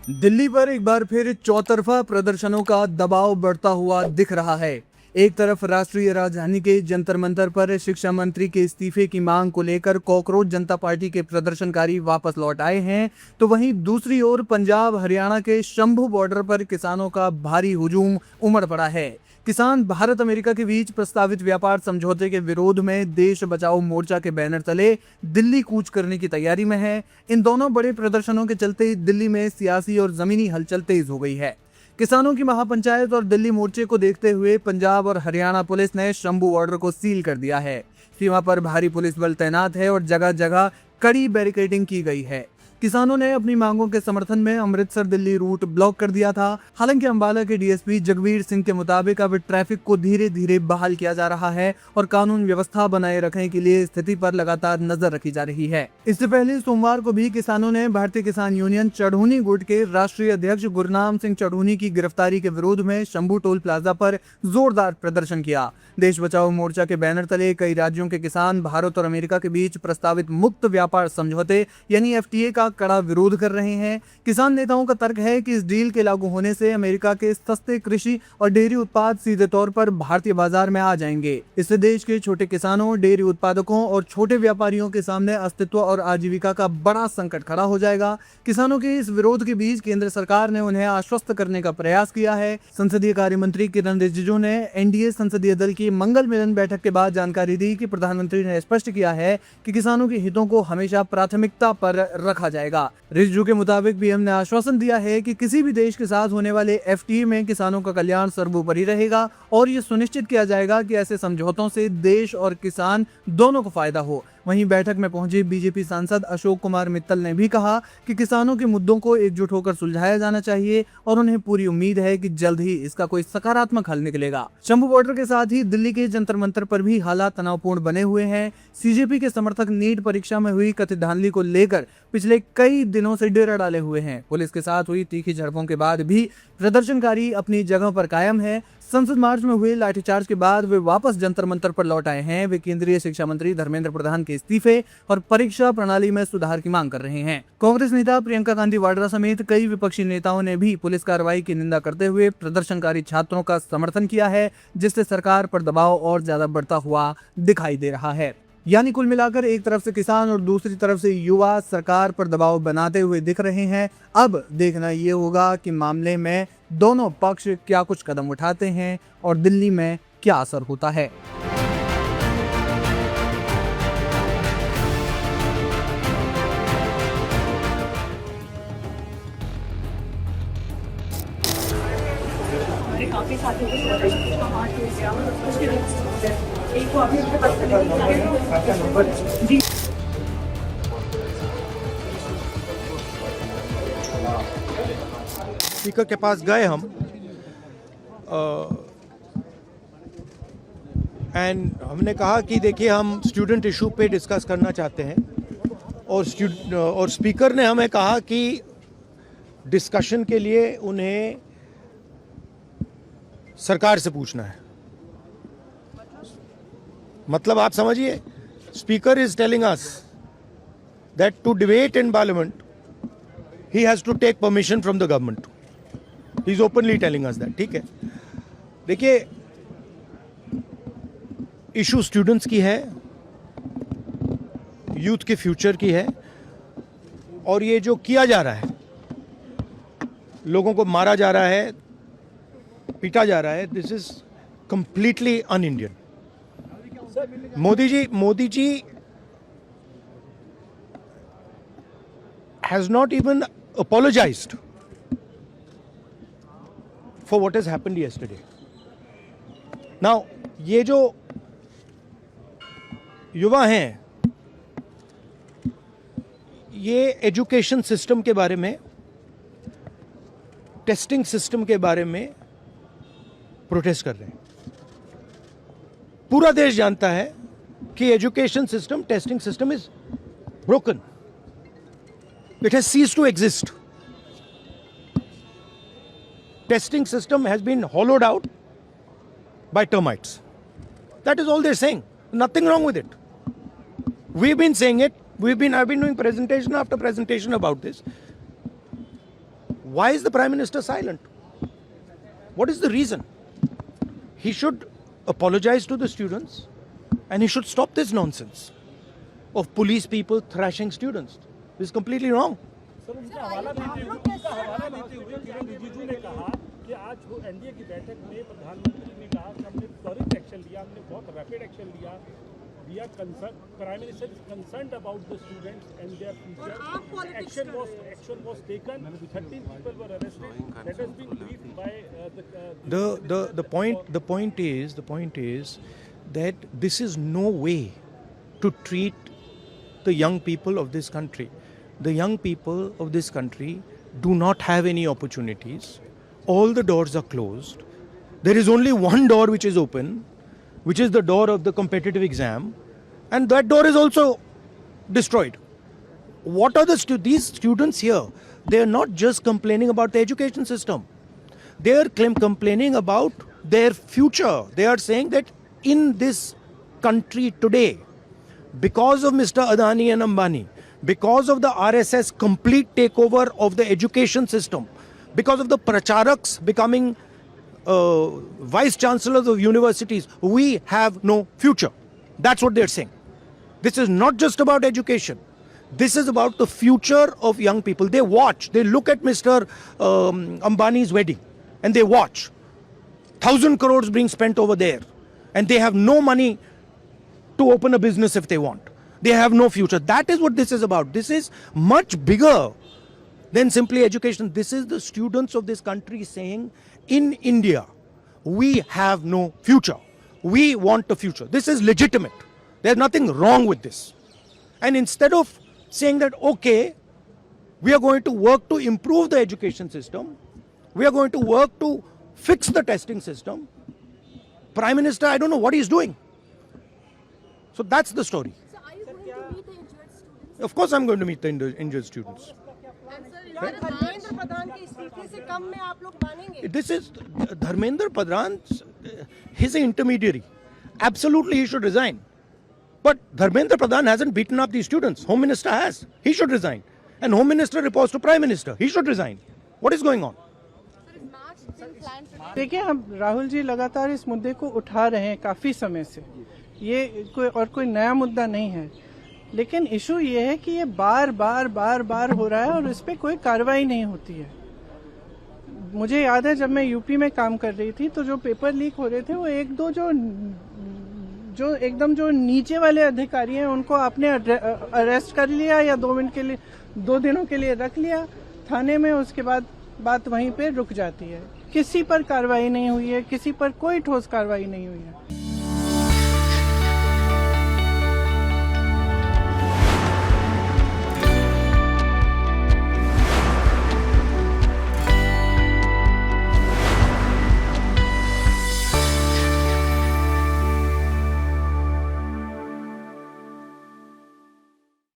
दिल्ली पर एक बार फिर चौतरफा प्रदर्शनों का दबाव बढ़ता हुआ दिख रहा है। एक तरफ राष्ट्रीय राजधानी के जंतर मंतर पर शिक्षा मंत्री के इस्तीफे की मांग को लेकर कॉकरोच जनता पार्टी के प्रदर्शनकारी वापस लौट आए हैं, तो वहीं दूसरी ओर पंजाब हरियाणा के शंभू बॉर्डर पर किसानों का भारी हुजूम उमड़ पड़ा है। किसान भारत अमेरिका के बीच प्रस्तावित व्यापार समझौते के विरोध में देश बचाओ मोर्चा के बैनर तले दिल्ली कूच करने की तैयारी में है। इन दोनों बड़े प्रदर्शनों के चलते दिल्ली में सियासी और जमीनी हलचल तेज हो गई है। किसानों की महापंचायत और दिल्ली मोर्चे को देखते हुए पंजाब और हरियाणा पुलिस ने शंभू बॉर्डर को सील कर दिया है। सीमा पर भारी पुलिस बल तैनात है और जगह जगह कड़ी बैरिकेडिंग की गई है। किसानों ने अपनी मांगों के समर्थन में अमृतसर दिल्ली रूट ब्लॉक कर दिया था। हालांकि अंबाला के डीएसपी जगवीर सिंह के मुताबिक अब ट्रैफिक को धीरे धीरे बहाल किया जा रहा है और कानून व्यवस्था बनाए रखने के लिए स्थिति पर लगातार नजर रखी जा रही है। इससे पहले सोमवार को भी किसानों ने भारतीय किसान यूनियन चढ़ूनी गुट के राष्ट्रीय अध्यक्ष गुरनाम सिंह चढ़ूनी की गिरफ्तारी के विरोध में शंभू टोल प्लाजा पर जोरदार प्रदर्शन किया। देश बचाओ मोर्चा के बैनर तले कई राज्यों के किसान भारत और अमेरिका के बीच प्रस्तावित मुक्त व्यापार समझौते यानी एफटीए का कड़ा विरोध कर रहे हैं। किसान नेताओं का तर्क है कि इस डील के लागू होने से अमेरिका के सस्ते कृषि और डेयरी उत्पाद सीधे तौर पर भारतीय बाजार में आ जाएंगे। इससे देश के छोटे किसानों, डेयरी उत्पादकों और छोटे व्यापारियों के सामने अस्तित्व और आजीविका का बड़ा संकट खड़ा हो जाएगा। किसानों के इस विरोध के बीच केंद्र सरकार ने उन्हें आश्वस्त करने का प्रयास किया है। संसदीय कार्य मंत्री किरण रिजिजू ने एनडीए संसदीय दल की मंगल मिलन बैठक के बाद जानकारी दी कि प्रधानमंत्री ने स्पष्ट किया है कि किसानों के हितों को हमेशा प्राथमिकता पर रखा जाएगा। रिजिजू के मुताबिक पीएम ने आश्वासन दिया है कि किसी भी देश के साथ होने वाले एफटीए में किसानों का कल्याण सर्वोपरि रहेगा और ये सुनिश्चित किया जाएगा कि ऐसे समझौतों से देश और किसान दोनों को फायदा हो। वहीं बैठक में पहुंचे बीजेपी सांसद अशोक कुमार मित्तल ने भी कहा कि किसानों के मुद्दों को एकजुट होकर सुलझाया जाना चाहिए और उन्हें पूरी उम्मीद है कि जल्द ही इसका कोई सकारात्मक हल निकलेगा। शंभू बॉर्डर के साथ ही दिल्ली के जंतर मंतर पर भी हालात तनावपूर्ण बने हुए हैं। सीजेपी के समर्थक नीट परीक्षा में हुई कथित धांधली को लेकर पिछले कई दिनों से डेरा डाले हुए हैं। पुलिस के साथ हुई तीखी झड़पों के बाद भी प्रदर्शनकारी अपनी जगह पर कायम है। संसद मार्च में हुए लाठीचार्ज के बाद वे वापस जंतर मंतर पर लौट आए हैं। वे केंद्रीय शिक्षा मंत्री धर्मेंद्र प्रधान के इस्तीफे और परीक्षा प्रणाली में सुधार की मांग कर रहे हैं। कांग्रेस नेता प्रियंका गांधी वाड्रा समेत कई विपक्षी नेताओं ने भी पुलिस कार्रवाई की निंदा करते हुए प्रदर्शनकारी छात्रों का समर्थन किया है, जिससे सरकार पर दबाव और ज्यादा बढ़ता हुआ दिखाई दे रहा है। यानी कुल मिलाकर एक तरफ से किसान और दूसरी तरफ से युवा सरकार पर दबाव बनाते हुए दिख रहे हैं। अब देखना ये होगा कि मामले में दोनों पक्ष क्या कुछ कदम उठाते हैं और दिल्ली में क्या असर होता है। काफी साथी एक को अभी उसके पास जी स्पीकर के पास गए हम एंड हमने कहा कि देखिए हम स्टूडेंट इशू पे डिस्कस करना चाहते हैं और स्पीकर ने हमें कहा कि डिस्कशन के लिए उन्हें सरकार से पूछना है। मतलब आप समझिए, speaker is telling us that to debate in parliament he has to take permission from the government. He is openly telling us that. ठीक है, देखिए इशू स्टूडेंट्स की है, यूथ के फ्यूचर की है, और ये जो किया जा रहा है, लोगों को मारा जा रहा है, पीटा जा रहा है, this is completely un Indian. Modi ji has not even apologized for what has happened yesterday. Now, ये जो युवा हैं, ये एजुकेशन सिस्टम के बारे में, टेस्टिंग सिस्टम के बारे में प्रोटेस्ट कर रहे हैं। पूरा देश जानता है कि education system, testing system is broken. It has ceased to exist. Testing system has been hollowed out by termites. That is all they're saying. Nothing wrong with it. We've been saying it. I've been doing presentation after presentation about this. Why is the Prime Minister silent? What is the reason? He should apologize to the students and he should stop this nonsense of police people thrashing students. This is completely wrong. Sir उनका हवाला देते हुए किरण रिजिजू ने कहा कि आज वो NDA की बैठक में प्रधानमंत्री ने कहा कि हमने त्वरित एक्शन लिया, हमने बहुत रैपिड एक्शन लिया. We are concerned. Prime Minister is concerned about the students and their future. Action was taken. 13 people were arrested. That has been briefed by The point is that this is no way to treat the young people of this country. The young people of this country do not have any opportunities. All the doors are closed. There is only one door which is open, which is the door of the competitive exam, and that door is also destroyed. What are these students here? They are not just complaining about the education system. They are complaining about their future. They are saying that in this country today, because of Mr. Adani and Ambani, because of the RSS complete takeover of the education system, because of the pracharaks becoming vice chancellors of universities, we have no future. That's what they're saying. This is not just about education. This is about the future of young people. They watch, they look at Mr. Ambani's wedding and they watch. 1,000 crores being spent over there and they have no money to open a business if they want. They have no future. That is what this is about. This is much bigger than simply education. This is the students of this country saying, in India, we have no future. We want a future. This is legitimate. There's nothing wrong with this. And instead of saying that, okay, we are going to work to improve the education system, we are going to work to fix the testing system, Prime Minister, I don't know what he's doing. So that's the story. So are you going to meet the injured students? Of course I'm going to meet the injured students. And sir, Dharmendra Pradhan के इस्तीफे से कम में आप लोग मानेंगे? This is Dharmendra Pradhan, he's an intermediary. Absolutely he should resign. But Dharmendra Pradhan hasn't beaten up these students. Home Minister has. He should resign. And Home Minister reports to Prime Minister. He should resign. What is going on? देखिए, हम राहुल जी लगातार इस मुद्दे को उठा रहे हैं काफ़ी समय से. ये कोई नया मुद्दा नहीं है, लेकिन इशू ये है कि ये बार बार हो रहा है और इस पर कोई कार्रवाई नहीं होती है. मुझे याद है जब मैं यूपी में काम कर रही थी तो जो पेपर लीक हो रहे थे वो एक दो जो एकदम जो नीचे वाले अधिकारी हैं उनको आपने अरेस्ट कर लिया या 2 दिनों के लिए रख लिया थाने में, उसके बाद बात वहीं पे रुक जाती है. किसी पर कार्रवाई नहीं हुई है, किसी पर कोई ठोस कार्रवाई नहीं हुई है.